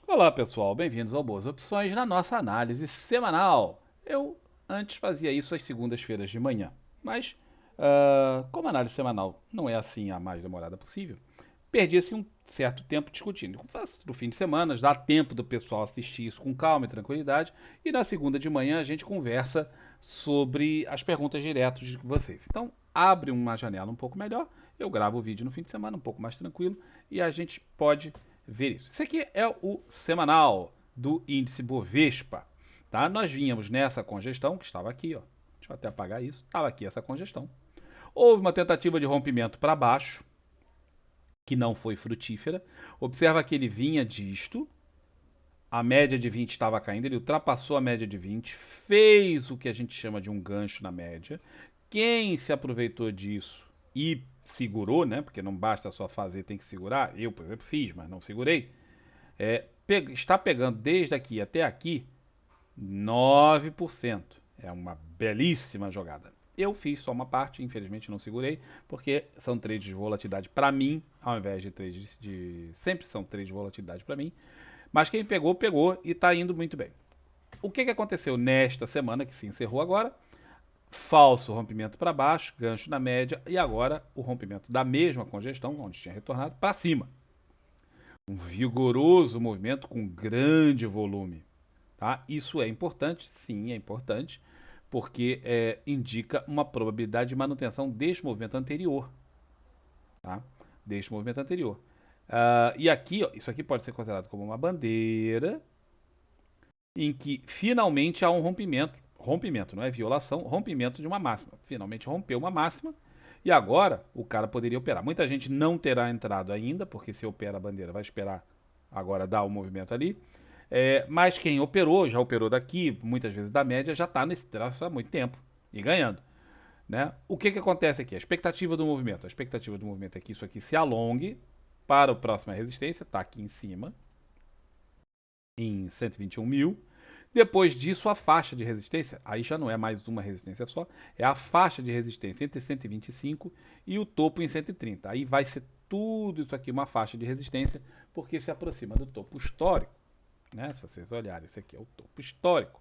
Olá pessoal, bem-vindos ao Boas Opções na nossa análise semanal. Eu antes fazia isso às segundas-feiras de manhã, mas como a análise semanal não é assim a mais demorada possível, perdia-se um certo tempo discutindo. Faço no fim de semana, dá tempo do pessoal assistir isso com calma e tranquilidade, e na segunda de manhã a gente conversa sobre as perguntas diretas de vocês. Então, abre uma janela um pouco melhor, eu gravo o vídeo no fim de semana um pouco mais tranquilo e a gente pode ver isso. Isso aqui é o semanal do índice Bovespa, tá? Nós vínhamos nessa congestão que estava aqui, ó. Deixa eu até apagar isso. Estava aqui essa congestão. Houve uma tentativa de rompimento para baixo, que não foi frutífera. Observa que ele vinha disto, a média de 20 estava caindo, ele ultrapassou a média de 20, fez o que a gente chama de um gancho na média. Quem se aproveitou disso e segurou, né? Porque não basta só fazer, tem que segurar. Eu, por exemplo, fiz, mas não segurei. Está pegando desde aqui até aqui 9%. É uma belíssima jogada. Eu fiz só uma parte, infelizmente não segurei, porque são trades de volatilidade para mim, ao invés de trades de. Sempre são trades de volatilidade para mim. Mas quem pegou, pegou e está indo muito bem. O que aconteceu nesta semana, que se encerrou agora? Falso rompimento para baixo, gancho na média, e agora o rompimento da mesma congestão, onde tinha retornado, para cima. Um vigoroso movimento com grande volume. Tá? Isso é importante? Sim, é importante, porque indica uma probabilidade de manutenção deste movimento anterior. Tá? Deste movimento anterior. E aqui, ó, isso aqui pode ser considerado como uma bandeira em que finalmente há um rompimento. Rompimento, não é violação, rompimento de uma máxima. Finalmente rompeu uma máxima e agora o cara poderia operar. Muita gente não terá entrado ainda, porque se opera a bandeira vai esperar agora dar o movimento ali. Mas quem operou, já operou daqui, muitas vezes da média, já está nesse traço há muito tempo e ganhando. Né? O que acontece aqui? A expectativa do movimento. A expectativa do movimento é que isso aqui se alongue para a próxima resistência, está aqui em cima, em 121 mil. Depois disso, a faixa de resistência, aí já não é mais uma resistência só, é a faixa de resistência entre 125 e o topo em 130. Aí vai ser tudo isso aqui uma faixa de resistência, porque se aproxima do topo histórico. Né? Se vocês olharem, esse aqui é o topo histórico.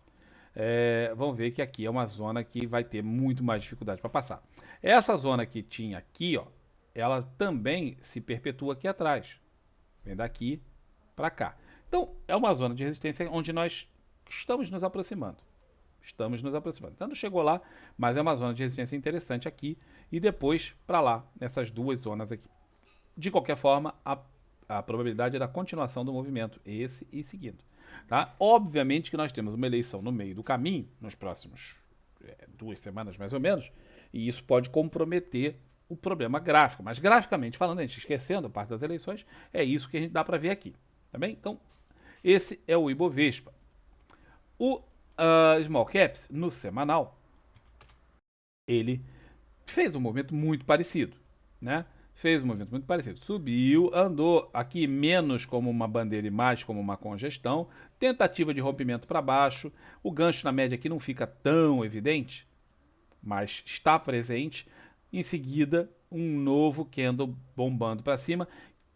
Vão ver que aqui é uma zona que vai ter muito mais dificuldade para passar. Essa zona que tinha aqui, ó, ela também se perpetua aqui atrás. Vem daqui para cá. Então, é uma zona de resistência onde nós estamos nos aproximando. Estamos nos aproximando. Então, não chegou lá, mas é uma zona de resistência interessante aqui e depois para lá, nessas duas zonas aqui. De qualquer forma, a probabilidade é da continuação do movimento, esse e seguindo. Tá? Obviamente que nós temos uma eleição no meio do caminho, nos próximos 2 semanas mais ou menos, e isso pode comprometer o problema gráfico. Mas graficamente falando, a gente esquecendo a parte das eleições, é isso que a gente dá para ver aqui. Tá bem? Então, esse é o Ibovespa. O Small Caps, no semanal, ele fez um movimento muito parecido, né? Fez um movimento muito parecido. Subiu, andou aqui menos como uma bandeira e mais como uma congestão. Tentativa de rompimento para baixo. O gancho na média aqui não fica tão evidente, mas está presente. Em seguida, um novo candle bombando para cima,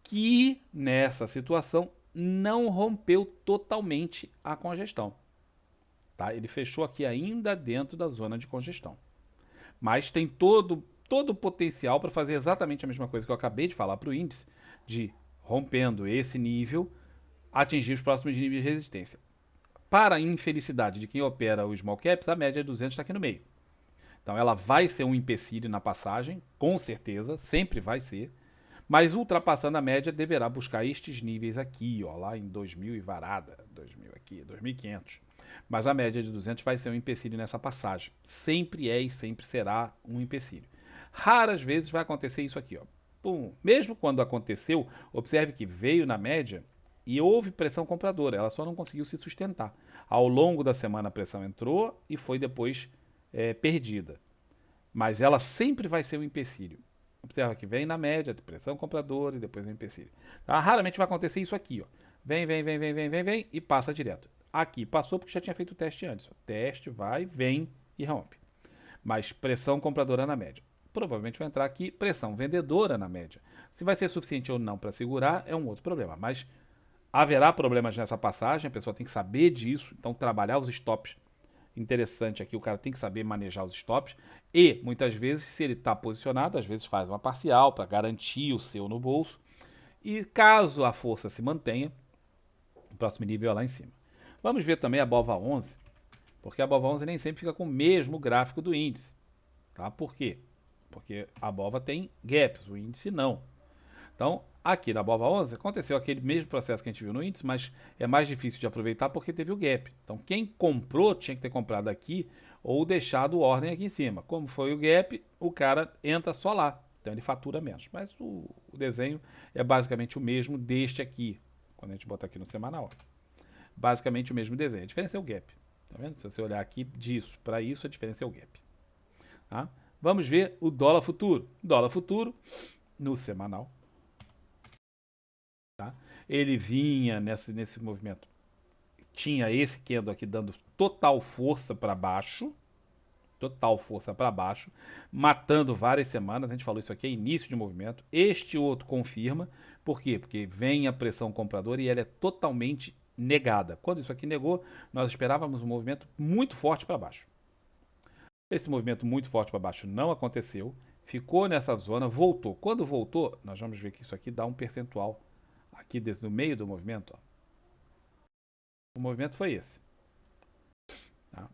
que nessa situação não rompeu totalmente a congestão. Tá? Ele fechou aqui ainda dentro da zona de congestão. Mas tem todo o potencial para fazer exatamente a mesma coisa que eu acabei de falar para o índice, de rompendo esse nível, atingir os próximos níveis de resistência. Para a infelicidade de quem opera o small caps, a média de 200 está aqui no meio. Então ela vai ser um empecilho na passagem, com certeza, sempre vai ser, mas ultrapassando a média deverá buscar estes níveis aqui, ó, lá em 2000 e varada, 2000 aqui, 2500. Mas a média de 200 vai ser um empecilho nessa passagem. Sempre é e sempre será um empecilho. Raras vezes vai acontecer isso aqui, ó. Pum. Mesmo quando aconteceu, observe que veio na média e houve pressão compradora, ela só não conseguiu se sustentar. Ao longo da semana a pressão entrou e foi depois perdida. Mas ela sempre vai ser um empecilho. Observa que vem na média, pressão compradora e depois um empecilho. Tá? Raramente vai acontecer isso aqui, ó. Vem e passa direto. Aqui passou porque já tinha feito o teste antes. Ó. Teste, vai, vem e rompe. Mas pressão compradora na média. Provavelmente vai entrar aqui pressão vendedora na média. Se vai ser suficiente ou não para segurar é um outro problema. Mas haverá problemas nessa passagem, a pessoa tem que saber disso, então trabalhar os stops. Interessante aqui, o cara tem que saber manejar os stops e muitas vezes, se ele está posicionado, às vezes faz uma parcial para garantir o seu no bolso. E caso a força se mantenha, o próximo nível é lá em cima. Vamos ver também a BOVA 11, porque a BOVA 11 nem sempre fica com o mesmo gráfico do índice. Tá? Por quê? Porque a BOVA tem gaps, o índice não. Então, aqui na BOVA 11 aconteceu aquele mesmo processo que a gente viu no índice, mas é mais difícil de aproveitar porque teve o gap. Então, quem comprou tinha que ter comprado aqui ou deixado ordem aqui em cima. Como foi o gap, o cara entra só lá. Então, ele fatura menos. Mas o desenho é basicamente o mesmo deste aqui. Quando a gente bota aqui no semanal. Basicamente o mesmo desenho. A diferença é o gap. Tá vendo? Se você olhar aqui disso para isso, a diferença é o gap. Tá? Vamos ver o dólar futuro. Dólar futuro no semanal. Tá? Ele vinha nesse movimento. Tinha esse candle aqui dando total força para baixo, matando várias semanas. A gente falou isso aqui é início de movimento. Este outro confirma. Por quê? Porque vem a pressão compradora e ela é totalmente negada. Quando isso aqui negou, nós esperávamos um movimento muito forte para baixo. Esse movimento muito forte para baixo não aconteceu, ficou nessa zona, voltou. Quando voltou, nós vamos ver que isso aqui dá um percentual aqui no meio do movimento. Ó. O movimento foi esse. Tá?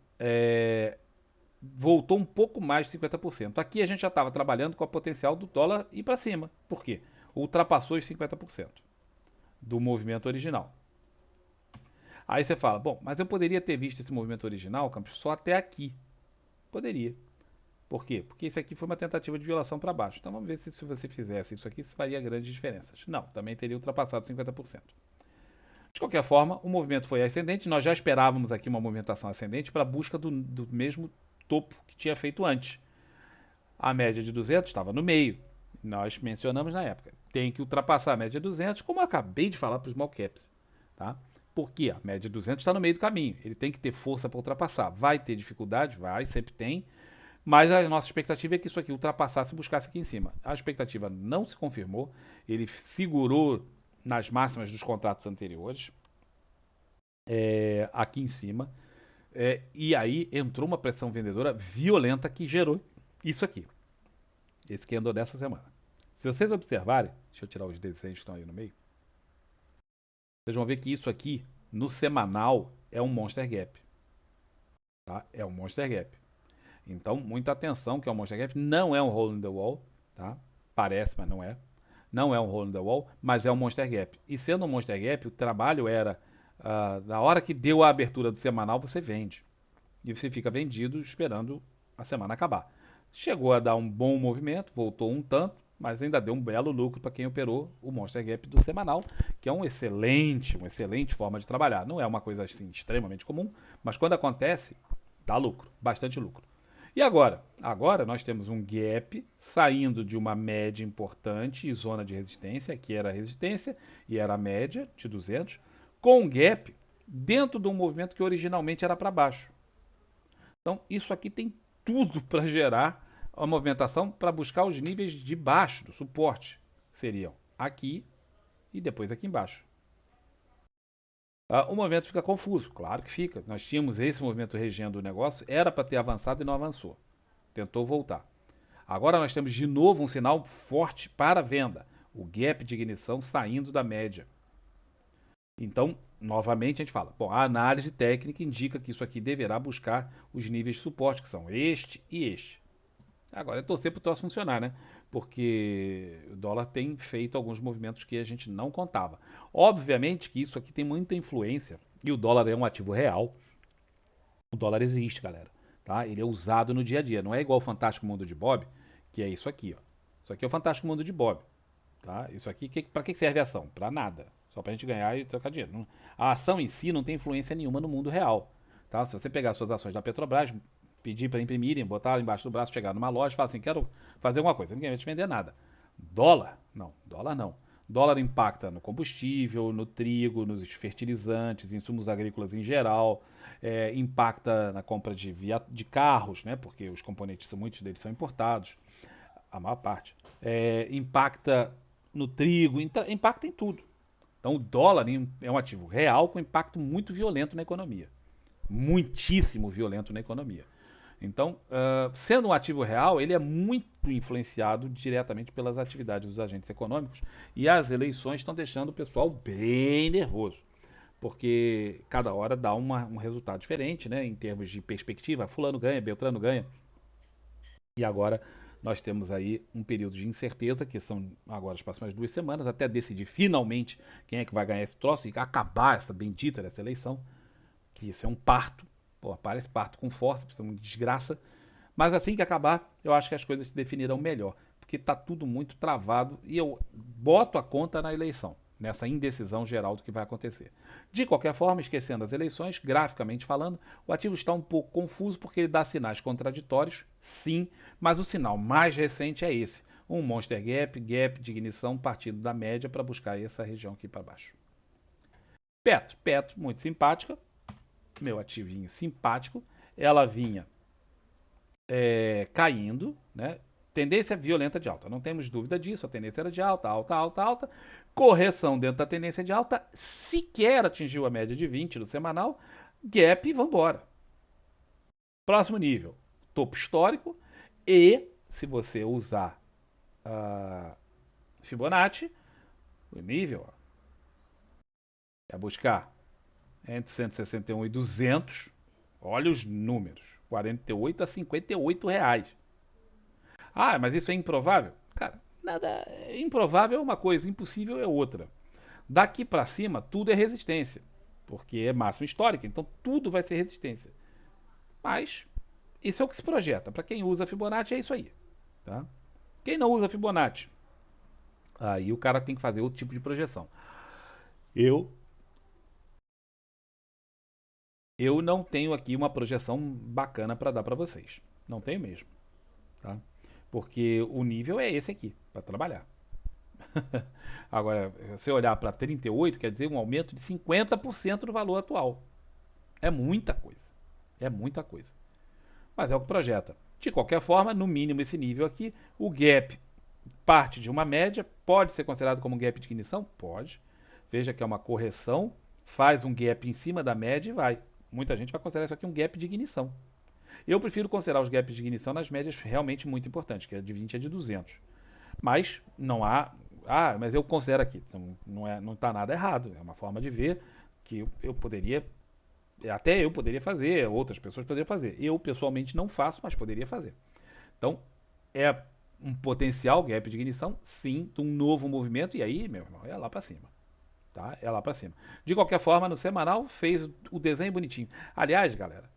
Voltou um pouco mais de 50%. Aqui a gente já estava trabalhando com a potencial do dólar ir para cima. Por quê? Ultrapassou os 50% do movimento original. Aí você fala, bom, mas eu poderia ter visto esse movimento original, Campos, só até aqui. Poderia. Por quê? Porque isso aqui foi uma tentativa de violação para baixo. Então vamos ver se você fizesse isso aqui, se faria grandes diferenças. Não, também teria ultrapassado 50%. De qualquer forma, o movimento foi ascendente. Nós já esperávamos aqui uma movimentação ascendente para a busca do mesmo topo que tinha feito antes. A média de 200 estava no meio. Nós mencionamos na época. Tem que ultrapassar a média de 200, como eu acabei de falar para os small caps. Tá? Porque a média de 200 está no meio do caminho. Ele tem que ter força para ultrapassar. Vai ter dificuldade? Vai, sempre tem. Mas a nossa expectativa é que isso aqui ultrapassasse e buscasse aqui em cima. A expectativa não se confirmou. Ele segurou nas máximas dos contratos anteriores, aqui em cima. E aí entrou uma pressão vendedora violenta que gerou isso aqui. Esse que andou dessa semana. Se vocês observarem, deixa eu tirar os desenhos que estão aí no meio. Vocês vão ver que isso aqui, no semanal, é um Monster Gap. Tá? É um Monster Gap. Então, muita atenção que é um Monster Gap. Não é um Hole in the Wall. Tá? Parece, mas não é. Não é um Hole in the Wall, mas é um Monster Gap. E sendo um Monster Gap, o trabalho era, na hora que deu a abertura do semanal, você vende. E você fica vendido esperando a semana acabar. Chegou a dar um bom movimento, voltou um tanto, mas ainda deu um belo lucro para quem operou o Monster Gap do semanal, que é uma excelente forma de trabalhar. Não é uma coisa assim extremamente comum, mas quando acontece, dá lucro, bastante lucro. E agora? Agora nós temos um gap saindo de uma média importante e zona de resistência, que era a resistência e era a média de 200, com um gap dentro de um movimento que originalmente era para baixo. Então, isso aqui tem tudo para gerar a movimentação para buscar os níveis de baixo do suporte. Seriam aqui e depois aqui embaixo. O movimento fica confuso, claro que fica. Nós tínhamos esse movimento regendo o negócio, era para ter avançado e não avançou. Tentou voltar. Agora nós temos de novo um sinal forte para a venda. O gap de ignição saindo da média. Então, novamente a gente fala, bom, a análise técnica indica que isso aqui deverá buscar os níveis de suporte, que são este e este. Agora é torcer para o troço funcionar, né? Porque o dólar tem feito alguns movimentos que a gente não contava. Obviamente que isso aqui tem muita influência, e o dólar é um ativo real. O dólar existe, galera. Tá? Ele é usado no dia a dia. Não é igual o Fantástico Mundo de Bob, que é isso aqui. Ó. Isso aqui é o Fantástico Mundo de Bob. Tá? Isso aqui, para que serve a ação? Para nada. Só para a gente ganhar e trocar dinheiro. A ação em si não tem influência nenhuma no mundo real. Tá? Se você pegar suas ações da Petrobras, pedir para imprimirem, botar embaixo do braço, chegar numa loja e falar assim, quero fazer alguma coisa, ninguém vai te vender nada. Dólar? Não, dólar não. Dólar impacta no combustível, no trigo, nos fertilizantes, insumos agrícolas em geral, impacta na compra de carros, né, porque os componentes, muitos deles são importados, a maior parte. Impacta no trigo, impacta em tudo. Então o dólar é um ativo real com impacto muito violento na economia. Muitíssimo violento na economia. Então, sendo um ativo real, ele é muito influenciado diretamente pelas atividades dos agentes econômicos e as eleições estão deixando o pessoal bem nervoso, porque cada hora dá um resultado diferente, né, em termos de perspectiva. Fulano ganha, Beltrano ganha. E agora nós temos aí um período de incerteza, que são agora as próximas 2 semanas, até decidir finalmente quem é que vai ganhar esse troço e acabar essa bendita dessa eleição, que isso é um parto. Pô, parece parto com força, isso é uma desgraça. Mas assim que acabar, eu acho que as coisas se definirão melhor, porque está tudo muito travado e eu boto a conta na eleição, nessa indecisão geral do que vai acontecer. De qualquer forma, esquecendo as eleições, graficamente falando, o ativo está um pouco confuso porque ele dá sinais contraditórios, sim, mas o sinal mais recente é esse, um Monster Gap, gap de ignição partindo da média para buscar essa região aqui para baixo. Petro, muito simpática, meu ativinho simpático, ela vinha caindo, né? Tendência violenta de alta, não temos dúvida disso, a tendência era de alta, alta, alta, alta. Correção dentro da tendência de alta, sequer atingiu a média de 20 no semanal, gap e vambora. Próximo nível, topo histórico e, se você usar Fibonacci, o nível é buscar entre 161 e 200, olha os números, 48 a 58 reais. Ah, mas isso é improvável? Cara, nada. Improvável é uma coisa, impossível é outra. Daqui para cima, tudo é resistência, porque é máxima histórica, então tudo vai ser resistência. Mas isso é o que se projeta. Para quem usa Fibonacci, é isso aí. Tá? Quem não usa Fibonacci, aí o cara tem que fazer outro tipo de projeção. Eu eu não tenho aqui uma projeção bacana para dar para vocês. Não tenho mesmo, tá? Porque o nível é esse aqui para trabalhar. Agora, se você olhar para 38, quer dizer um aumento de 50% do valor atual. É muita coisa. É muita coisa. Mas é o que projeta. De qualquer forma, no mínimo esse nível aqui, o gap parte de uma média, pode ser considerado como um gap de ignição? Pode. Veja que é uma correção, faz um gap em cima da média e vai. Muita gente vai considerar isso aqui um gap de ignição. Eu prefiro considerar os gaps de ignição nas médias realmente muito importantes, que é de 20 a de 200. Mas não há. Ah, mas eu considero aqui. Não está nada errado. É uma forma de ver que eu poderia. Até eu poderia fazer, outras pessoas poderiam fazer. Eu pessoalmente não faço, mas poderia fazer. Então, é um potencial gap de ignição, sim, de um novo movimento. E aí, meu irmão, é lá para cima. Tá? É lá para cima. De qualquer forma, no semanal fez o desenho bonitinho. Aliás, galera,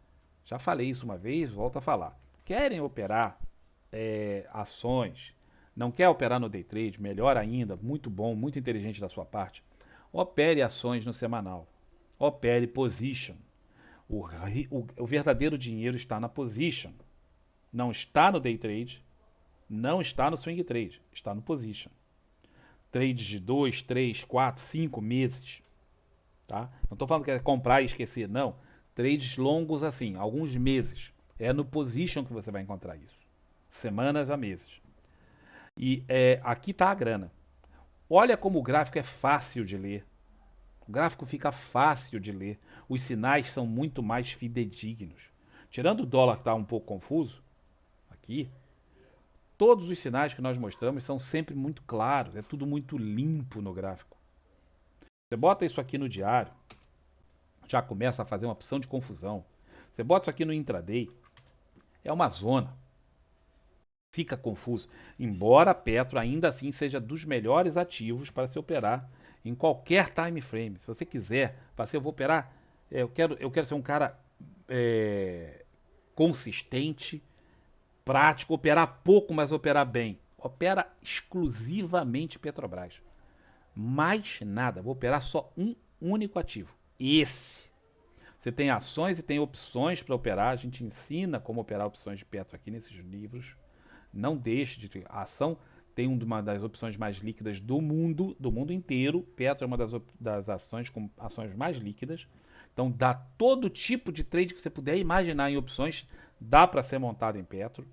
já falei isso uma vez, volto a falar. Querem operar ações, não quer operar no day trade, melhor ainda, muito bom, muito inteligente da sua parte. Opere ações no semanal. Opere position. O verdadeiro dinheiro está na position. Não está no day trade, não está no swing trade, está no position. Trades de 2, 3, 4, 5 meses. Tá? Não estou falando que é comprar e esquecer, não. Trades longos assim, alguns meses. É no position que você vai encontrar isso. Semanas a meses. E aqui está a grana. Olha como o gráfico é fácil de ler. O gráfico fica fácil de ler. Os sinais são muito mais fidedignos. Tirando o dólar que está um pouco confuso, aqui, todos os sinais que nós mostramos são sempre muito claros. É tudo muito limpo no gráfico. Você bota isso aqui no diário, já começa a fazer uma opção de confusão. Você bota isso aqui no intraday, é uma zona. Fica confuso. Embora a Petro ainda assim seja dos melhores ativos para se operar em qualquer time frame. Se você quiser, eu vou operar, eu quero ser um cara consistente, prático, operar pouco, mas operar bem. Opera exclusivamente Petrobras. Mais nada. Vou operar só um único ativo. Esse. Você tem ações e tem opções para operar. A gente ensina como operar opções de Petro aqui nesses livros. Não deixe de ter. A ação tem uma das opções mais líquidas do mundo inteiro. Petro é uma das ações com ações mais líquidas. Então dá todo tipo de trade que você puder imaginar em opções, dá para ser montado em Petro.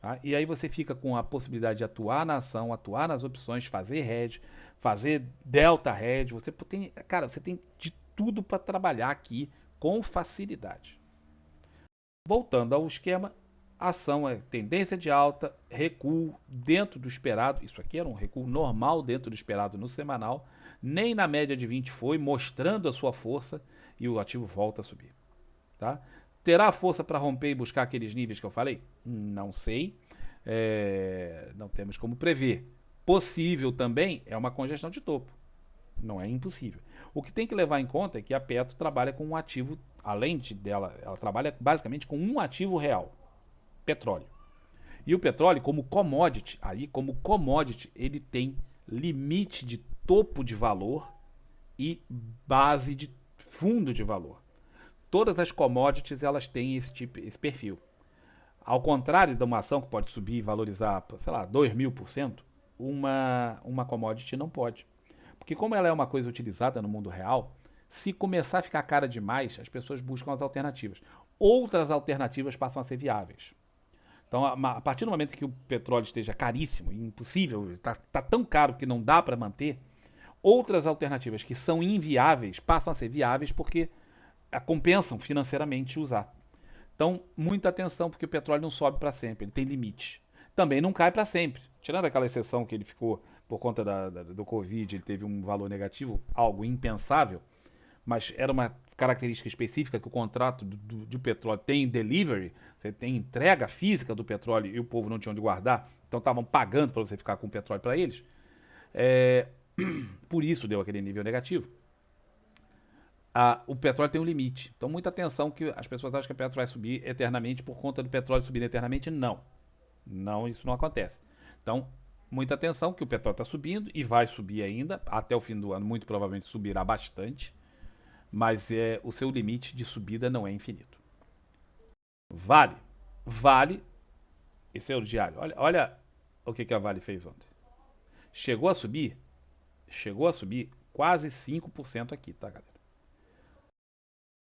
Tá? E aí você fica com a possibilidade de atuar na ação, atuar nas opções, fazer hedge, fazer delta hedge, você tem, cara, você tem de tudo para trabalhar aqui com facilidade. Voltando ao esquema, ação é tendência de alta, recuo dentro do esperado. Isso aqui era um recuo normal dentro do esperado no semanal. Nem na média de 20 foi, mostrando a sua força e o ativo volta a subir. Tá? Terá força para romper e buscar aqueles níveis que eu falei? Não sei. Não temos como prever. Possível também é uma congestão de topo. Não é impossível. O que tem que levar em conta é que a Petro trabalha com um ativo, além dela, ela trabalha basicamente com um ativo real, petróleo. E o petróleo, como commodity, ele tem limite de topo de valor e base de fundo de valor. Todas as commodities elas têm esse perfil. Ao contrário de uma ação que pode subir e valorizar, sei lá, 2.000%, uma commodity não pode. Porque como ela é uma coisa utilizada no mundo real, se começar a ficar cara demais, as pessoas buscam as alternativas. Outras alternativas passam a ser viáveis. Então, a partir do momento que o petróleo esteja caríssimo, impossível, está tão caro que não dá para manter, outras alternativas que são inviáveis passam a ser viáveis porque compensam financeiramente usar. Então, muita atenção, porque o petróleo não sobe para sempre, ele tem limite. Também não cai para sempre. Tirando aquela exceção que ele ficou por conta do Covid, ele teve um valor negativo, algo impensável, mas era uma característica específica que o contrato de petróleo tem delivery, você tem entrega física do petróleo e o povo não tinha onde guardar, então estavam pagando para você ficar com o petróleo para eles. É, por isso deu aquele nível negativo. O petróleo tem um limite. Então, muita atenção que as pessoas acham que o petróleo vai subir eternamente por conta do petróleo subir eternamente. Não. Não, isso não acontece. Então, muita atenção que o petróleo está subindo e vai subir ainda. Até o fim do ano, muito provavelmente subirá bastante. Mas o seu limite de subida não é infinito. Vale. Vale. Esse é o diário. Olha o que a Vale fez ontem. Chegou a subir. Chegou a subir quase 5% aqui, tá, galera?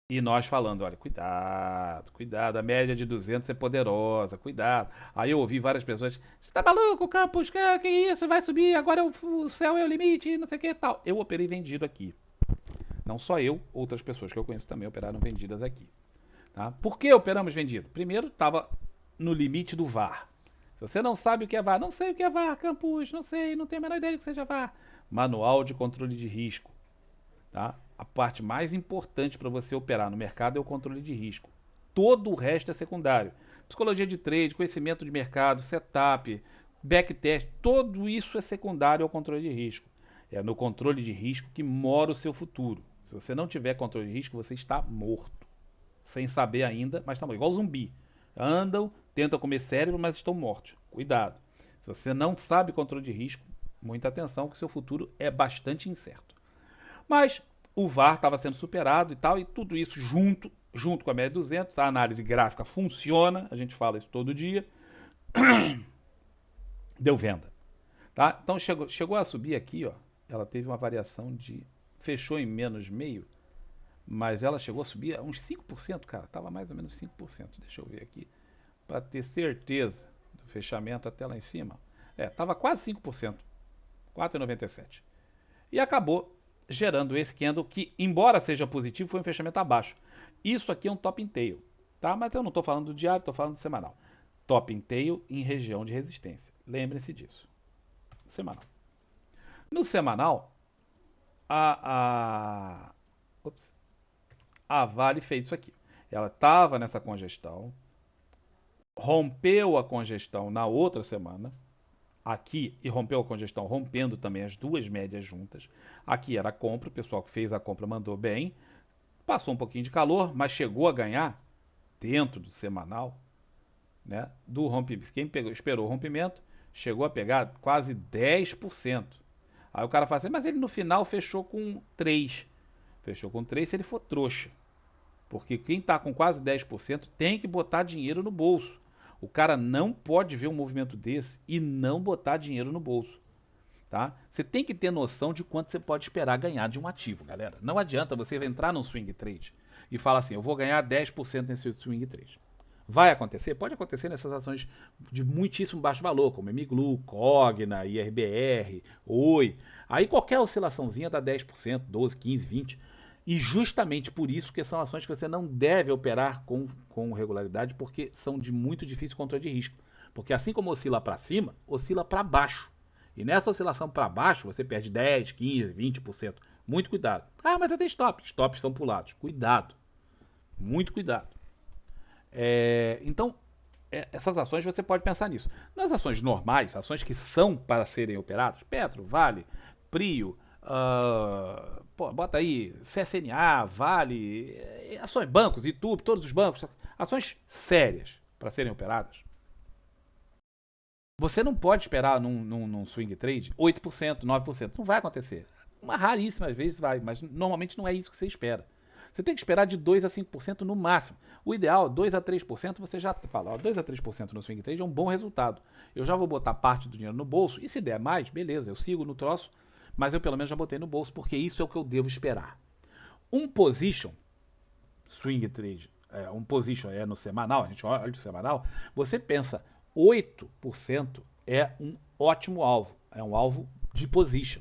E nós falando, olha, cuidado, cuidado, a média de 200 é poderosa, cuidado. Aí eu ouvi várias pessoas, você tá maluco, Campos, que isso, vai subir, agora o céu é o limite, não sei o que e tal. Eu operei vendido aqui. Não só eu, outras pessoas que eu conheço também operaram vendidas aqui. Tá? Por que operamos vendido? Primeiro, estava no limite do VAR. Se você não sabe o que é VAR, não sei o que é VAR, Campos, não sei, não tenho a menor ideia do que seja VAR. Manual de controle de risco. Tá? A parte mais importante para você operar no mercado é o controle de risco. Todo o resto é secundário. Psicologia de trade, conhecimento de mercado, setup, backtest, tudo isso é secundário ao controle de risco. É no controle de risco que mora o seu futuro. Se você não tiver controle de risco, você está morto. Sem saber ainda, mas está morto. Igual zumbi. Andam, tentam comer cérebro, mas estão mortos. Cuidado. Se você não sabe controle de risco, muita atenção que o seu futuro é bastante incerto. Mas o VAR estava sendo superado e tal, e tudo isso junto com a média 200, a análise gráfica funciona, a gente fala isso todo dia, deu venda. Tá? Então chegou a subir aqui, ó, ela teve uma variação fechou em menos meio, mas ela chegou a subir a uns 5%, cara, estava mais ou menos 5%, deixa eu ver aqui, para ter certeza do fechamento até lá em cima. Estava quase 5%, 4,97. E acabou gerando esse candle que, embora seja positivo, foi um fechamento abaixo. Isso aqui é um top in tail, tá? Mas eu não estou falando do diário, estou falando do semanal. Top in tail em região de resistência. Lembrem-se disso. Semanal. No semanal, a, a, ups, a Vale fez isso aqui. Ela estava nessa congestão, rompeu a congestão na outra semana, aqui e rompeu a congestão, rompendo também as duas médias juntas. Aqui era a compra, o pessoal que fez a compra mandou bem, passou um pouquinho de calor, mas chegou a ganhar dentro do semanal, né? Do rompimento. Quem esperou o rompimento chegou a pegar quase 10%. Aí o cara fala assim, mas ele no final fechou com 3. Fechou com 3 se ele for trouxa. Porque quem está com quase 10% tem que botar dinheiro no bolso. O cara não pode ver um movimento desse e não botar dinheiro no bolso. Tá? Você tem que ter noção de quanto você pode esperar ganhar de um ativo, galera. Não adianta você entrar num swing trade e falar assim, eu vou ganhar 10% nesse swing trade. Vai acontecer? Pode acontecer nessas ações de muitíssimo baixo valor, como Emiglu, Cogna, IRBR, Oi. Aí qualquer oscilaçãozinha dá 10%, 12, 15, 20%. E justamente por isso que são ações que você não deve operar com regularidade, porque são de muito difícil controle de risco. Porque assim como oscila para cima, oscila para baixo. E nessa oscilação para baixo, você perde 10, 15, 20%. Muito cuidado. Ah, mas eu tenho stop. Stops são pulados. Cuidado. Muito cuidado. Então, essas ações você pode pensar nisso. Nas ações normais, ações que são para serem operadas, Petro, Vale, Prio, bota aí CSNA, Vale, ações, bancos, YouTube, todos os bancos, ações sérias para serem operadas. Você não pode esperar num swing trade 8%, 9%. Não vai acontecer. Uma raríssimas vezes vai, mas normalmente não é isso que você espera. Você tem que esperar de 2 a 5% no máximo. O ideal, 2 a 3%, você já fala, ó, 2 a 3% no swing trade é um bom resultado. Eu já vou botar parte do dinheiro no bolso e se der mais, beleza, eu sigo no troço, mas eu pelo menos já botei no bolso porque isso é o que eu devo esperar. Um position, swing trade, um position é no semanal, a gente olha o semanal, você pensa 8% é um ótimo alvo, é um alvo de position.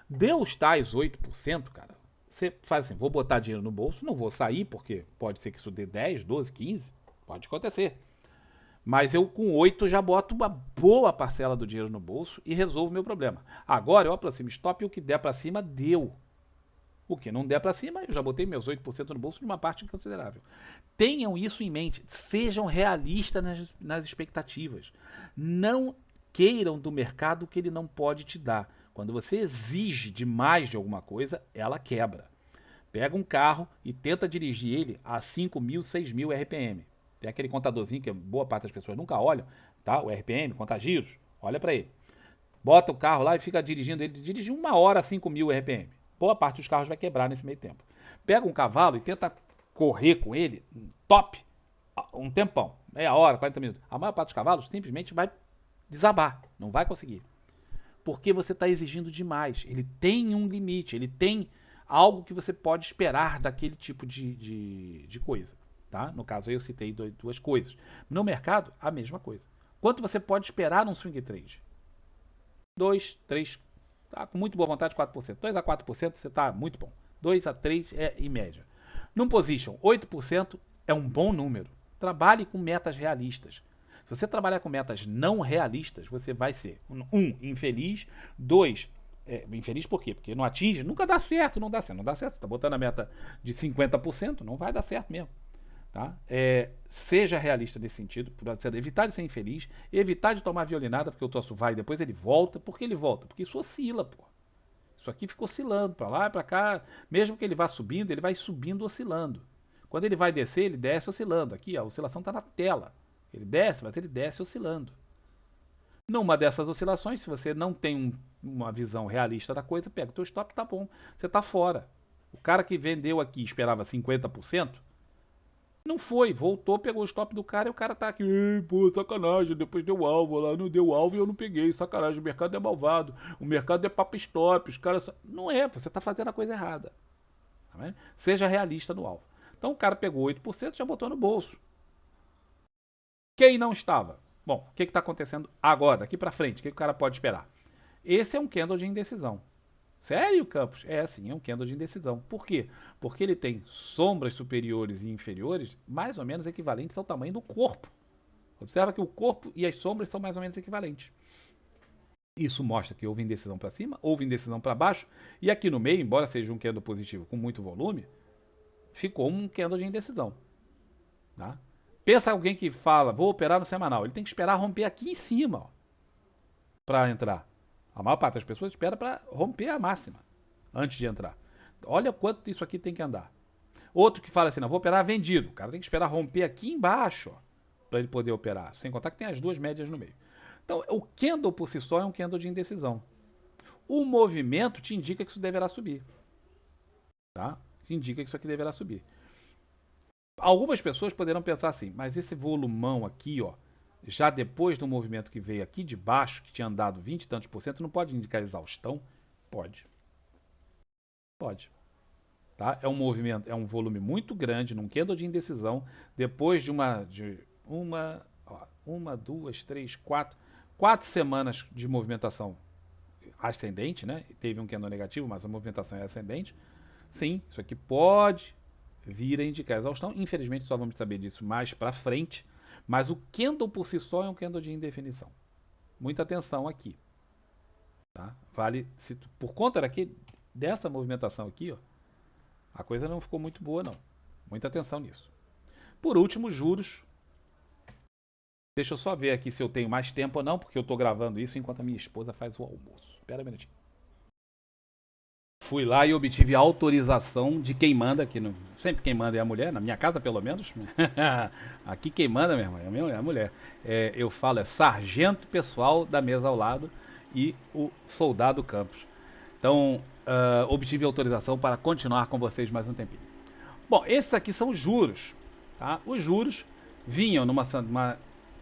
Deu os tais 8%, cara, você faz assim, vou botar dinheiro no bolso, não vou sair, porque pode ser que isso dê 10, 12, 15, pode acontecer. Mas eu com 8 já boto uma boa parcela do dinheiro no bolso e resolvo o meu problema. Agora eu aproximo stop e o que der para cima, deu. O que não der para cima, eu já botei meus 8% no bolso de uma parte considerável. Tenham isso em mente. Sejam realistas nas expectativas. Não queiram do mercado o que ele não pode te dar. Quando você exige demais de alguma coisa, ela quebra. Pega um carro e tenta dirigir ele a 5.000, 6.000 RPM. Tem aquele contadorzinho que boa parte das pessoas nunca olham, tá? O RPM, conta giros, olha para ele. Bota o carro lá e fica dirigindo ele, dirige 1 hora a 5.000 RPM. Boa parte dos carros vai quebrar nesse meio tempo. Pega um cavalo e tenta correr com ele, top, um tempão, meia hora, 40 minutos. A maior parte dos cavalos simplesmente vai desabar, não vai conseguir. Porque você está exigindo demais. Ele tem um limite, ele tem algo que você pode esperar daquele tipo de coisa. Tá? No caso, aí eu citei duas coisas. No mercado, a mesma coisa. Quanto você pode esperar num swing trade? 2, 3, tá? Com muito boa vontade, 4%. 2 a 4% você está muito bom. 2 a 3 é em média. Num position, 8% é um bom número. Trabalhe com metas realistas. Se você trabalhar com metas não realistas, você vai ser infeliz, 2, infeliz por quê? Porque não atinge, nunca dá certo, não dá certo, não dá certo. Você está botando a meta de 50%, não vai dar certo mesmo. Tá? Seja realista nesse sentido, evitar de ser infeliz, evitar de tomar violinada, porque o troço vai e depois ele volta. Por que ele volta? Porque isso oscila, pô. Isso aqui fica oscilando para lá e para cá. Mesmo que ele vá subindo, ele vai subindo oscilando. Quando ele vai descer, ele desce oscilando. Aqui a oscilação está na tela. Ele desce, mas ele desce oscilando. Numa dessas oscilações, se você não tem uma visão realista da coisa, pega o teu stop, tá bom. Você está fora. O cara que vendeu aqui esperava 50%, não foi, voltou, pegou o stop do cara e o cara tá aqui, pô, sacanagem, depois deu alvo lá, não deu alvo e eu não peguei, sacanagem, o mercado é malvado, o mercado é papo stop, os caras... Não é, você tá fazendo a coisa errada. Tá vendo? Seja realista no alvo. Então o cara pegou 8% e já botou no bolso. Quem não estava? Bom, o que está acontecendo agora, daqui para frente? O que o cara pode esperar? Esse é um candle de indecisão. Sério, Campos? É sim, é um candle de indecisão. Por quê? Porque ele tem sombras superiores e inferiores mais ou menos equivalentes ao tamanho do corpo. Observa que o corpo e as sombras são mais ou menos equivalentes. Isso mostra que houve indecisão para cima, houve indecisão para baixo, e aqui no meio, embora seja um candle positivo com muito volume, ficou um candle de indecisão. Tá? Pensa alguém que fala, vou operar no semanal, ele tem que esperar romper aqui em cima para entrar. A maior parte das pessoas espera para romper a máxima antes de entrar. Olha quanto isso aqui tem que andar. Outro que fala assim, não, vou operar vendido. O cara tem que esperar romper aqui embaixo para ele poder operar. Sem contar que tem as duas médias no meio. Então, o candle por si só é um candle de indecisão. O movimento te indica que isso deverá subir. Tá? Te indica que isso aqui deverá subir. Algumas pessoas poderão pensar assim, mas esse volumão aqui, ó, já depois do movimento que veio aqui de baixo, que tinha andado 20 e tantos por cento, não pode indicar exaustão? Pode. Pode. Tá? É um movimento, é um volume muito grande num candle de indecisão, depois de uma, duas, três, quatro. 4 semanas de movimentação ascendente, né? Teve um candle negativo, mas a movimentação é ascendente. Sim, isso aqui pode vir a indicar exaustão. Infelizmente, só vamos saber disso mais para frente. Mas o candle por si só é um candle de indefinição. Muita atenção aqui, tá? Vale, se por conta dessa movimentação aqui, ó, a coisa não ficou muito boa, não. Muita atenção nisso. Por último, juros. Deixa eu só ver aqui se eu tenho mais tempo ou não, porque eu estou gravando isso enquanto a minha esposa faz o almoço. Espera um minutinho. Fui lá e obtive autorização de quem manda aqui. Sempre quem manda é a mulher, na minha casa pelo menos. Aqui quem manda, minha irmã, é a mulher. Eu falo, é sargento pessoal da mesa ao lado e o soldado Campos. Então, obtive autorização para continuar com vocês mais um tempinho. Bom, esses aqui são os juros. Tá? Os juros vinham numa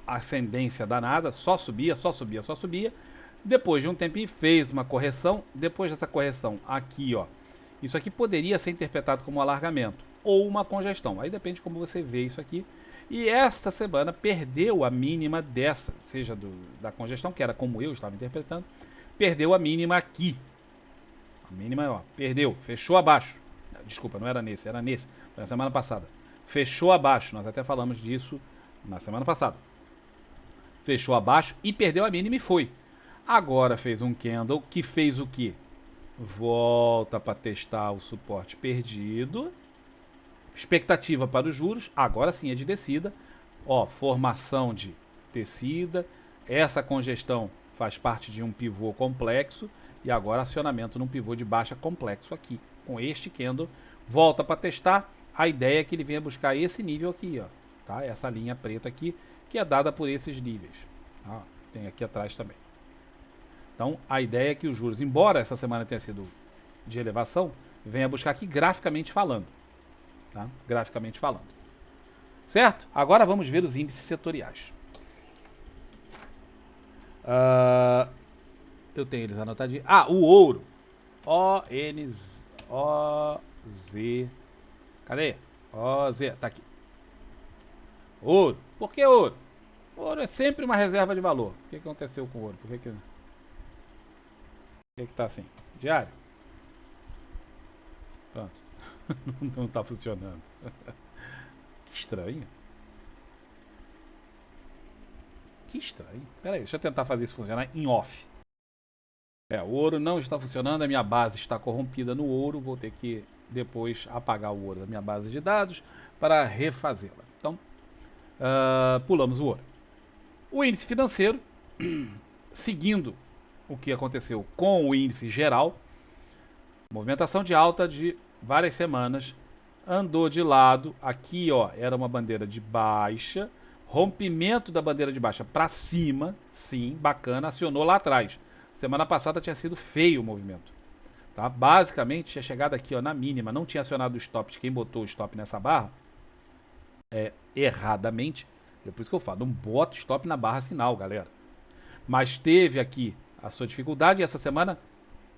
ascendência danada, só subia, só subia, só subia. Depois de um tempinho fez uma correção. Depois dessa correção aqui, ó, isso aqui poderia ser interpretado como um alargamento ou uma congestão. Aí depende de como você vê isso aqui. E esta semana perdeu a mínima dessa, seja da congestão, que era como eu estava interpretando, perdeu a mínima aqui. A mínima, ó, perdeu, fechou abaixo. Desculpa, não era nesse, era nesse, foi na semana passada. Fechou abaixo, nós até falamos disso na semana passada. Fechou abaixo e perdeu a mínima e foi. Agora fez um candle que fez o que? Volta para testar o suporte perdido. Expectativa para os juros, agora sim é de descida. Ó, formação de descida. Essa congestão faz parte de um pivô complexo. E agora acionamento num pivô de baixa complexo aqui. Com este candle, volta para testar. A ideia é que ele venha buscar esse nível aqui, ó, tá? Essa linha preta aqui, que é dada por esses níveis. Tá? Tem aqui atrás também. Então, a ideia é que os juros, embora essa semana tenha sido de elevação, venha buscar aqui graficamente falando. Tá? Graficamente falando. Certo? Agora vamos ver os índices setoriais. Eu tenho eles anotadinhos. O ouro. OZ. Cadê? OZ. Tá aqui. Ouro. Por que ouro? Ouro é sempre uma reserva de valor. O que aconteceu com o ouro? Por que tá assim? Diário. Pronto. Não tá funcionando. Que estranho. Que estranho. Pera aí, deixa eu tentar fazer isso funcionar em off. O ouro não está funcionando, a minha base está corrompida no ouro. Vou ter que depois apagar o ouro da minha base de dados para refazê-la. Então, pulamos o ouro. O índice financeiro, seguindo o que aconteceu com o índice geral, movimentação de alta de várias semanas, andou de lado. Aqui, ó, era uma bandeira de baixa, rompimento da bandeira de baixa para cima, sim, bacana, acionou lá atrás. Semana passada tinha sido feio o movimento. Tá? Basicamente, tinha chegado aqui, ó, na mínima, não tinha acionado o stop de quem botou o stop nessa barra, erradamente. É por isso que eu falo, não bota stop na barra sinal, galera. Mas teve aqui a sua dificuldade e essa semana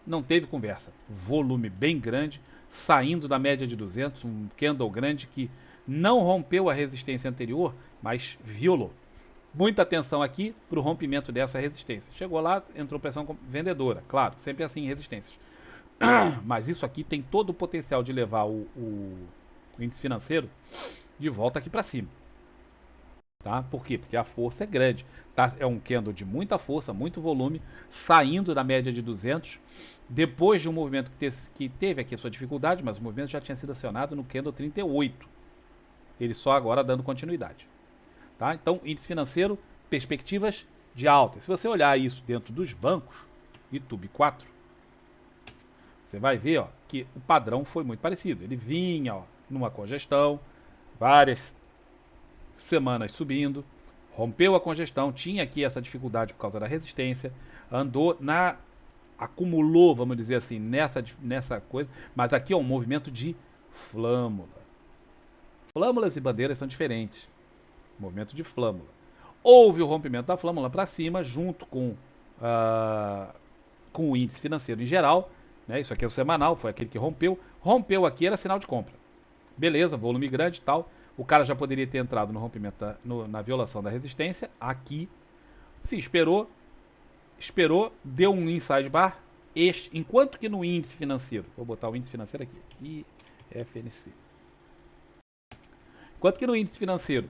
não teve conversa. Volume bem grande, saindo da média de 200, um candle grande que não rompeu a resistência anterior, mas violou. Muita atenção aqui para o rompimento dessa resistência. Chegou lá, entrou pressão vendedora. Claro, sempre assim em resistências. Mas isso aqui tem todo o potencial de levar o índice financeiro de volta aqui para cima. Tá? Por quê? Porque a força é grande. Tá? É um candle de muita força, muito volume, saindo da média de 200. Depois de um movimento que teve aqui a sua dificuldade, mas o movimento já tinha sido acionado no candle 38. Ele só agora dando continuidade. Tá? Então, índice financeiro, perspectivas de alta. Se você olhar isso dentro dos bancos, YouTube 4, você vai ver, ó, que o padrão foi muito parecido. Ele vinha, ó, numa congestão, várias semanas subindo, rompeu a congestão, tinha aqui essa dificuldade por causa da resistência, andou acumulou, vamos dizer assim, nessa coisa, mas aqui é um movimento de flâmula. Flâmulas e bandeiras são diferentes. Movimento de flâmula. Houve o rompimento da flâmula para cima, junto com o índice financeiro em geral. Né? Isso aqui é o semanal, foi aquele que rompeu. Rompeu aqui, era sinal de compra. Beleza, volume grande e tal. O cara já poderia ter entrado no rompimento, na violação da resistência. Aqui, se esperou, deu um inside bar. Enquanto que no índice financeiro, vou botar o índice financeiro aqui, IFNC. Enquanto que no índice financeiro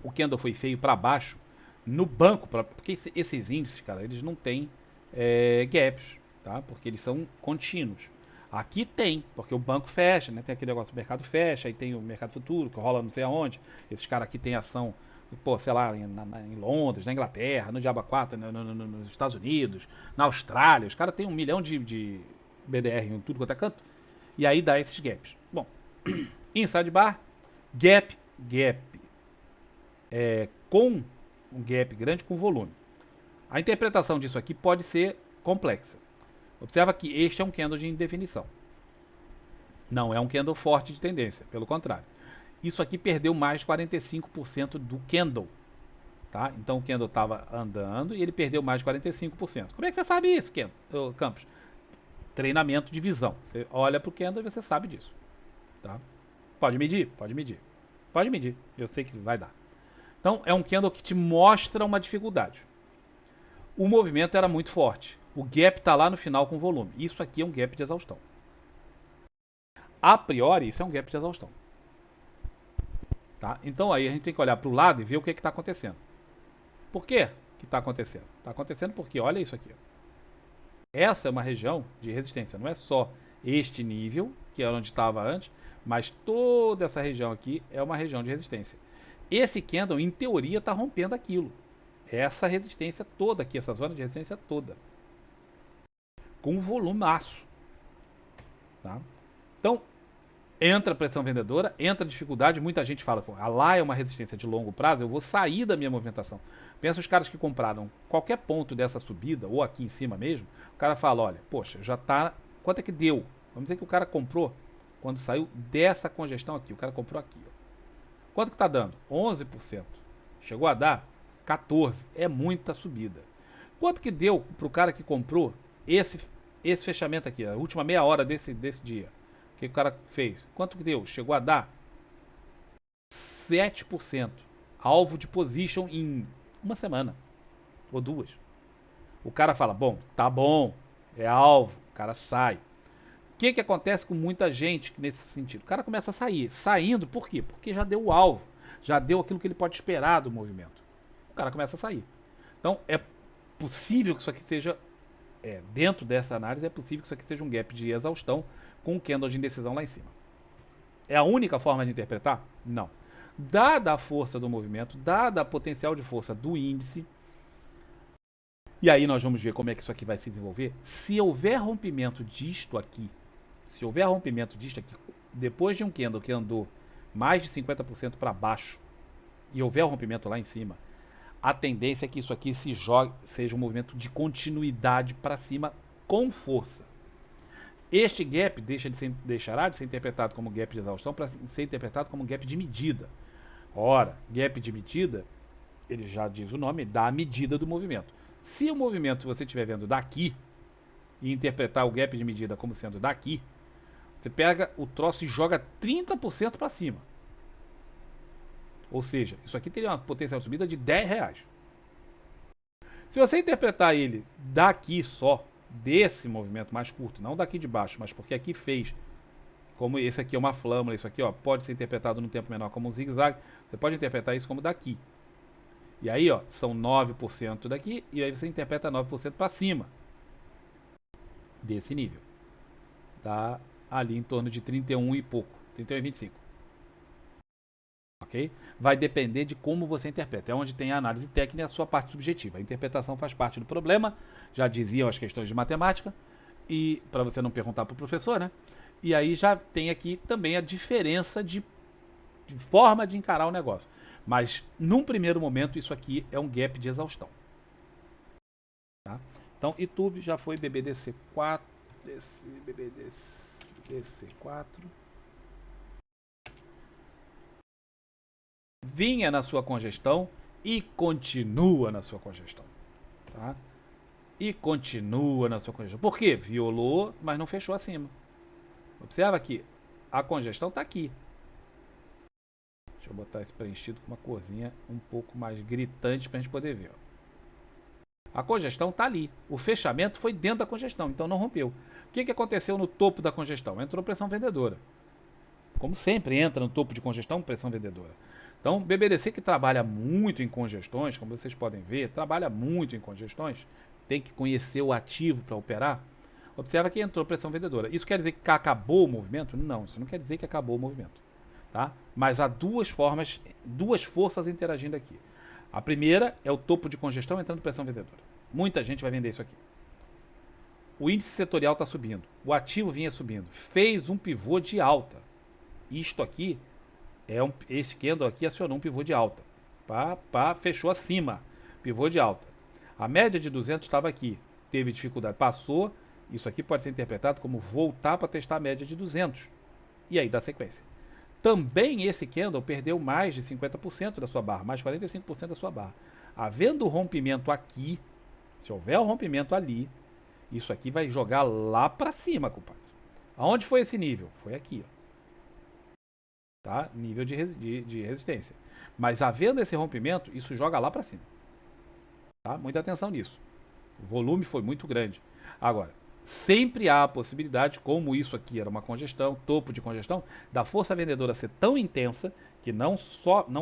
o candle foi feio para baixo, no banco, porque esses índices, cara, eles não têm gaps, tá? Porque eles são contínuos. Aqui tem, porque o banco fecha, né? Tem aquele negócio do mercado fecha, aí tem o mercado futuro, que rola não sei aonde. Esses caras aqui têm ação, pô, sei lá, em Londres, na Inglaterra, no Diaba 4, nos Estados Unidos, na Austrália. Os caras têm 1 milhão de BDR em tudo quanto é canto. E aí dá esses gaps. Bom, inside bar, gap, com um gap grande com volume. A interpretação disso aqui pode ser complexa. Observa que este é um candle de indefinição. Não é um candle forte de tendência, pelo contrário. Isso aqui perdeu mais de 45% do candle. Tá? Então o candle estava andando e ele perdeu mais de 45%. Como é que você sabe isso, Campos? Treinamento de visão. Você olha para o candle e você sabe disso. Tá? Pode medir? Pode medir. Pode medir. Eu sei que vai dar. Então é um candle que te mostra uma dificuldade. O movimento era muito forte. O gap está lá no final com volume. Isso aqui é um gap de exaustão. A priori, isso é um gap de exaustão. Tá? Então aí a gente tem que olhar para o lado e ver o que está acontecendo. Por que está acontecendo? Está acontecendo porque, olha isso aqui. Essa é uma região de resistência. Não é só este nível, que é onde estava antes, mas toda essa região aqui é uma região de resistência. Esse candle, em teoria, está rompendo aquilo. Essa resistência toda aqui, essa zona de resistência toda. Com um volumaço. Tá? Então, entra a pressão vendedora, entra a dificuldade, muita gente fala, lá é uma resistência de longo prazo, eu vou sair da minha movimentação. Pensa os caras que compraram qualquer ponto dessa subida, ou aqui em cima mesmo, o cara fala, olha, poxa, já tá, quanto é que deu? Vamos dizer que o cara comprou, quando saiu dessa congestão aqui, o cara comprou aqui. Ó. Quanto que tá dando? 11%. Chegou a dar 14%. É muita subida. Quanto que deu pro cara que comprou esse fechamento aqui, a última meia hora desse dia? O que o cara fez? Quanto que deu? Chegou a dar 7%. Alvo de position em uma semana. Ou duas. O cara fala, bom, tá bom, é alvo. O cara sai. O que acontece com muita gente nesse sentido? O cara começa a sair. Saindo por quê? Porque já deu o alvo. Já deu aquilo que ele pode esperar do movimento. O cara começa a sair. Então é possível que isso aqui seja, dentro dessa análise, é possível que isso aqui seja um gap de exaustão com um candle de indecisão lá em cima. É a única forma de interpretar? Não. Dada a força do movimento, dada a potencial de força do índice, e aí nós vamos ver como é que isso aqui vai se desenvolver. Se houver rompimento disto aqui, depois de um candle que andou mais de 50% para baixo, e houver um rompimento lá em cima, a tendência é que isso aqui seja um movimento de continuidade para cima com força. Este gap deixará de ser interpretado como gap de exaustão para ser interpretado como gap de medida. Ora, gap de medida, ele já diz o nome, dá a medida do movimento. Se o movimento você estiver vendo daqui e interpretar o gap de medida como sendo daqui, você pega o troço e joga 30% para cima. Ou seja, isso aqui teria uma potencial subida de R$10. Se você interpretar ele daqui só, desse movimento mais curto, não daqui de baixo, mas porque aqui fez, como esse aqui é uma flâmula, isso aqui pode ser interpretado num tempo menor como um zigue-zague, você pode interpretar isso como daqui. E aí são 9% daqui, e aí você interpreta 9% para cima desse nível. Dá ali em torno de 31 e pouco, 31,25. Ok? Vai depender de como você interpreta. É onde tem a análise técnica e a sua parte subjetiva. A interpretação faz parte do problema, já diziam as questões de matemática, e para você não perguntar para o professor, né? E aí já tem aqui também a diferença de forma de encarar o negócio. Mas, num primeiro momento, isso aqui é um gap de exaustão. Tá? Então, YouTube já foi BBDC4, BBDC4. Vinha na sua congestão e continua na sua congestão. Tá? E continua na sua congestão. Por quê? Violou, mas não fechou acima. Observa que a congestão está aqui. Deixa Deixa eu botar esse preenchido com uma corzinha um pouco mais gritante para a gente poder ver. Ó. A congestão está ali. O fechamento foi dentro da congestão, então não rompeu. O que aconteceu no topo da congestão? Entrou pressão vendedora. Como sempre entra no topo de congestão, pressão vendedora. Então, BBDC que trabalha muito em congestões, como vocês podem ver, trabalha muito em congestões, tem que conhecer o ativo para operar. Observa que entrou pressão vendedora. Isso quer dizer que acabou o movimento? Não, isso não quer dizer que acabou o movimento. Tá? Mas há duas forças interagindo aqui. A primeira é o topo de congestão entrando pressão vendedora. Muita gente vai vender isso aqui. O índice setorial está subindo. O ativo vinha subindo. Fez um pivô de alta. Isto aqui, esse candle aqui acionou um pivô de alta. Fechou acima. Pivô de alta. A média de 200 estava aqui. Teve dificuldade. Passou. Isso aqui pode ser interpretado como voltar para testar a média de 200. E aí dá sequência. Também esse candle perdeu mais de 50% da sua barra, mais de 45% da sua barra. Havendo o rompimento aqui, se houver o rompimento ali, isso aqui vai jogar lá para cima, compadre. Aonde foi esse nível? Foi aqui, ó. Tá? Nível de resistência. Mas havendo esse rompimento, isso joga lá para cima. Tá? Muita atenção nisso. O volume foi muito grande. Agora, sempre há a possibilidade, como isso aqui era uma congestão, topo de congestão, da força vendedora ser tão intensa que não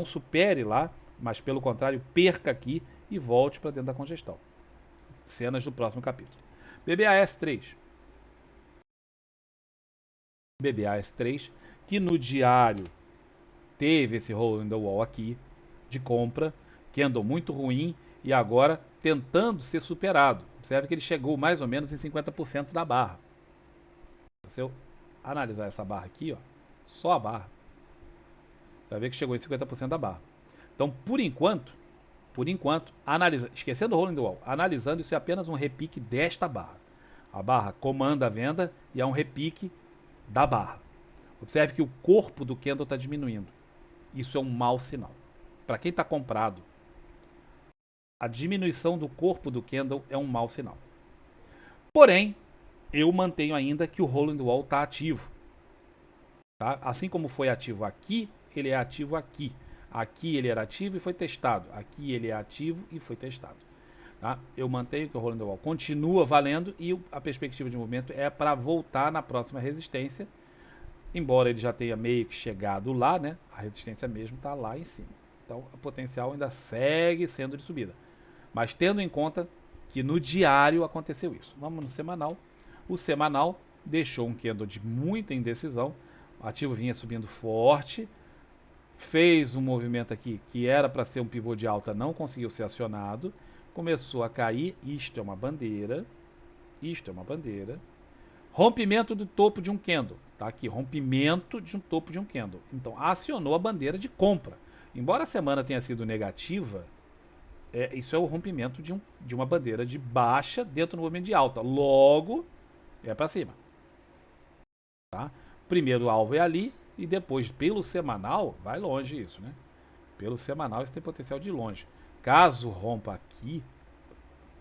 supere lá, mas pelo contrário perca aqui e volte para dentro da congestão. Cenas do próximo capítulo. BBAS3. BBAS3, que no diário teve esse hole in the wall aqui, de compra, que andou muito ruim e agora tentando ser superado. Observe que ele chegou mais ou menos em 50% da barra. Se eu analisar essa barra aqui, ó, só a barra, você vai ver que chegou em 50% da barra. Então, por enquanto, esquecendo o hole in the wall, analisando, isso é apenas um repique desta barra. A barra comanda a venda e é um repique da barra. Observe que o corpo do candle está diminuindo. Isso é um mau sinal. Para quem está comprado, a diminuição do corpo do candle é um mau sinal. Porém, eu mantenho ainda que o hole in the wall está ativo. Tá? Assim como foi ativo aqui, ele é ativo aqui. Aqui ele era ativo e foi testado. Aqui ele é ativo e foi testado. Tá? Eu mantenho que o hole in the wall continua valendo e a perspectiva de movimento é para voltar na próxima resistência. Embora ele já tenha meio que chegado lá, né? A resistência mesmo está lá em cima. Então, o potencial ainda segue sendo de subida. Mas tendo em conta que no diário aconteceu isso. Vamos no semanal. O semanal deixou um candle de muita indecisão. O ativo vinha subindo forte. Fez um movimento aqui que era para ser um pivô de alta, não conseguiu ser acionado. Começou a cair. Isto é uma bandeira. Isto é uma bandeira. Rompimento do topo de um candle. Tá aqui, rompimento de um topo de um candle. Então, acionou a bandeira de compra. Embora a semana tenha sido negativa, isso é o rompimento de uma bandeira de baixa dentro do movimento de alta. Logo, é para cima. Tá? Primeiro alvo é ali e depois, pelo semanal, vai longe isso, né? Pelo semanal, isso tem potencial de ir longe. Caso rompa aqui,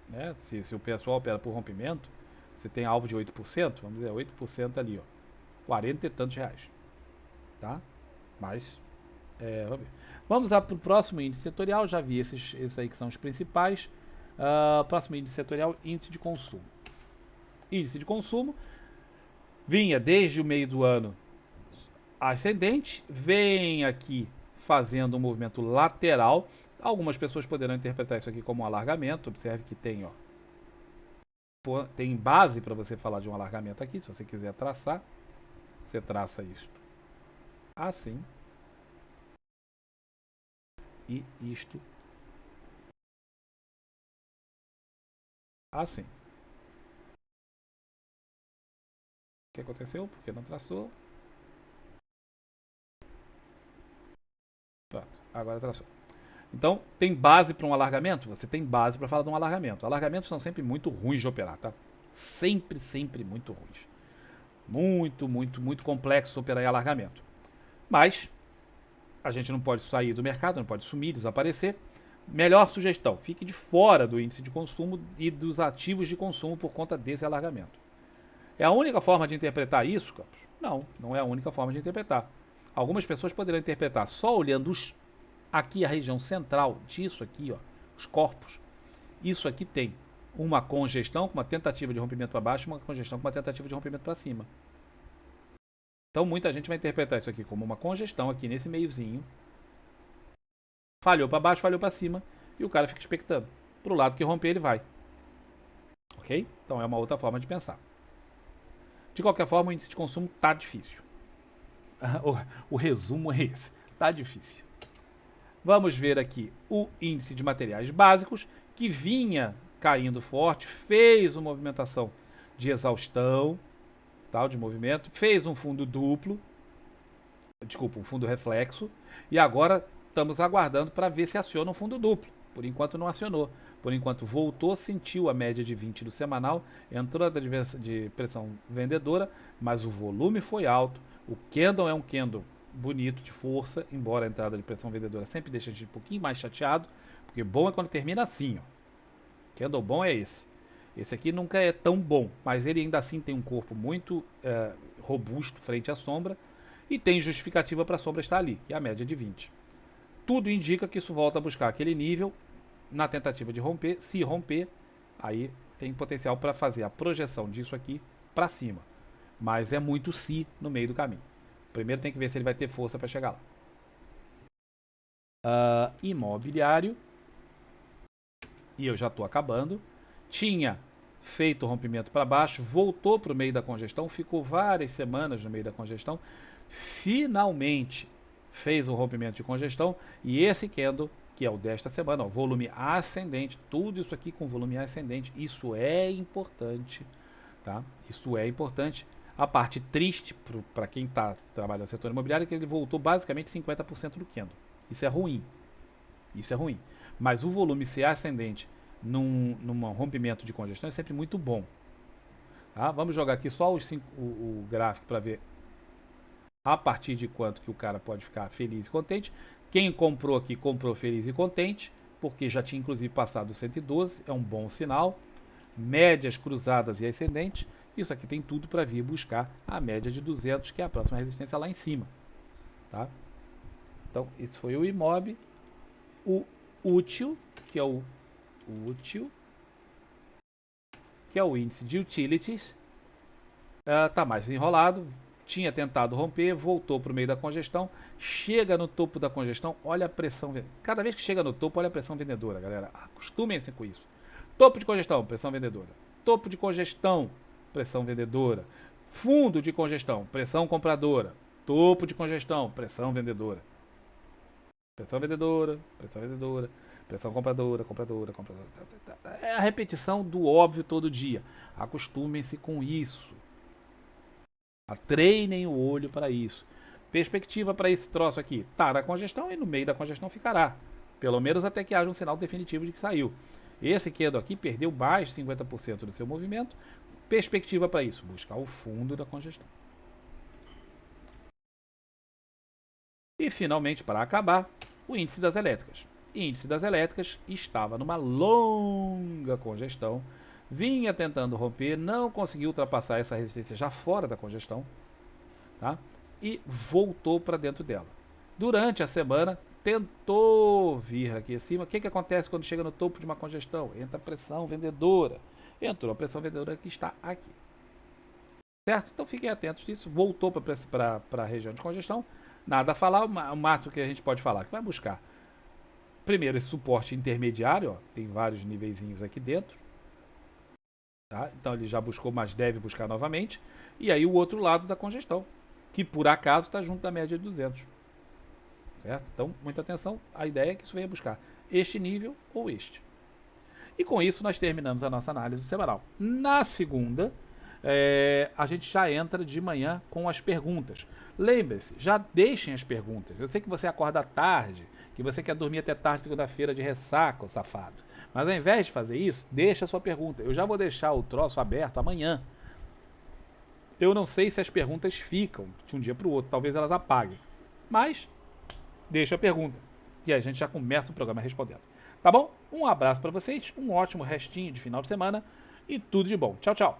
né? Se o pessoal opera por rompimento, você tem alvo de 8%, vamos dizer, 8% ali, ó, 40 e tantos reais. Tá? Mas, vamos ver. Vamos para o próximo índice setorial, já vi esses aí que são os principais. Próximo índice setorial, índice de consumo. Índice de consumo vinha desde o meio do ano ascendente, vem aqui fazendo um movimento lateral. Algumas pessoas poderão interpretar isso aqui como um alargamento. Observe que tem, ó, tem base para você falar de um alargamento aqui. Se você quiser traçar, você traça isto assim e isto assim. O que aconteceu? Porque não traçou. Pronto, agora traçou. Então, tem base para um alargamento? Você tem base para falar de um alargamento. Alargamentos são sempre muito ruins de operar, tá? Sempre, sempre muito ruins. Muito, muito, muito complexo operar em alargamento. Mas, a gente não pode sair do mercado, não pode sumir, desaparecer. Melhor sugestão, fique de fora do índice de consumo e dos ativos de consumo por conta desse alargamento. É a única forma de interpretar isso, Campos? Não, não é a única forma de interpretar. Algumas pessoas poderão interpretar só olhando aqui a região central disso aqui, ó, os corpos. Isso aqui tem uma congestão com uma tentativa de rompimento para baixo e uma congestão com uma tentativa de rompimento para cima. Então muita gente vai interpretar isso aqui como uma congestão aqui nesse meiozinho. Falhou para baixo, falhou para cima e o cara fica expectando. Para o lado que romper ele vai. Ok? Então é uma outra forma de pensar. De qualquer forma, o índice de consumo tá difícil. O resumo é esse. Tá difícil. Vamos ver aqui o índice de materiais básicos, que vinha caindo forte, fez uma movimentação de exaustão, tal, de movimento, fez um fundo duplo, desculpa, um fundo reflexo, e agora estamos aguardando para ver se aciona um fundo duplo. Por enquanto não acionou. Por enquanto voltou, sentiu a média de 20 do semanal, entrou na de pressão vendedora, mas o volume foi alto. O candle é um candle bonito, de força, embora a entrada de pressão vendedora sempre deixe a gente um pouquinho mais chateado, porque bom é quando termina assim, ó. Candle bom é esse. Esse aqui nunca é tão bom, mas ele ainda assim tem um corpo muito robusto frente à sombra e tem justificativa para a sombra estar ali, que é a média de 20. Tudo indica que isso volta a buscar aquele nível na tentativa de romper. Se romper, aí tem potencial para fazer a projeção disso aqui para cima. Mas é muito se no meio do caminho. Primeiro tem que ver se ele vai ter força para chegar lá. Imobiliário. E eu já estou acabando. Tinha feito o rompimento para baixo, voltou para o meio da congestão, ficou várias semanas no meio da congestão. Finalmente fez o rompimento de congestão e esse candle, que é o desta semana, ó, volume ascendente, tudo isso aqui com volume ascendente, isso é importante, tá? Isso é importante. A parte triste para quem está trabalhando no setor imobiliário é que ele voltou basicamente 50% do candle. Isso é ruim. Isso é ruim. Mas o volume ser ascendente num rompimento de congestão é sempre muito bom. Tá? Vamos jogar aqui só o gráfico para ver a partir de quanto que o cara pode ficar feliz e contente. Quem comprou aqui, comprou feliz e contente, porque já tinha inclusive passado 112, é um bom sinal. Médias cruzadas e ascendentes, isso aqui tem tudo para vir buscar a média de 200, que é a próxima resistência lá em cima. Tá? Então, esse foi o IMOB. O útil, que é o útil, que é o índice de utilities, está mais enrolado. Tinha tentado romper, voltou para o meio da congestão, chega no topo da congestão, olha a pressão. Cada vez que chega no topo, olha a pressão vendedora, galera. Acostumem-se com isso. Topo de congestão, pressão vendedora. Topo de congestão, pressão vendedora. Fundo de congestão, pressão compradora. Topo de congestão, pressão vendedora. Pressão vendedora, pressão vendedora, pressão compradora, compradora, compradora. É a repetição do óbvio todo dia. Acostumem-se com isso. Treinem o olho para isso. Perspectiva para esse troço aqui. Está na congestão e no meio da congestão ficará. Pelo menos até que haja um sinal definitivo de que saiu. Esse candle aqui perdeu mais de 50% do seu movimento. Perspectiva para isso. Buscar o fundo da congestão. E finalmente, para acabar, o índice das elétricas. O índice das elétricas estava numa longa congestão, vinha tentando romper, não conseguiu ultrapassar essa resistência já fora da congestão, tá? E voltou para dentro dela. Durante a semana, tentou vir aqui acima. O que acontece quando chega no topo de uma congestão? Entra a pressão vendedora. Entrou a pressão vendedora que está aqui. Certo? Então fiquem atentos nisso. Voltou para a região de congestão. Nada a falar, o máximo que a gente pode falar, que vai buscar primeiro esse suporte intermediário, ó, tem vários niveizinhos aqui dentro, tá? Então ele já buscou, mas deve buscar novamente, e aí o outro lado da congestão, que por acaso está junto da média de 200, certo? Então muita atenção, a ideia é que isso venha buscar este nível ou este. E com isso nós terminamos a nossa análise semanal. Na segunda, a gente já entra de manhã com as perguntas. Lembre-se, já deixem as perguntas. Eu sei que você acorda tarde, que você quer dormir até tarde segunda-feira de ressaca, safado. Mas ao invés de fazer isso, deixa a sua pergunta. Eu já vou deixar o troço aberto amanhã. Eu não sei se as perguntas ficam de um dia para o outro, talvez elas apaguem. Mas deixa a pergunta. E aí a gente já começa o programa respondendo. Tá bom? Um abraço para vocês, um ótimo restinho de final de semana e tudo de bom. Tchau, tchau.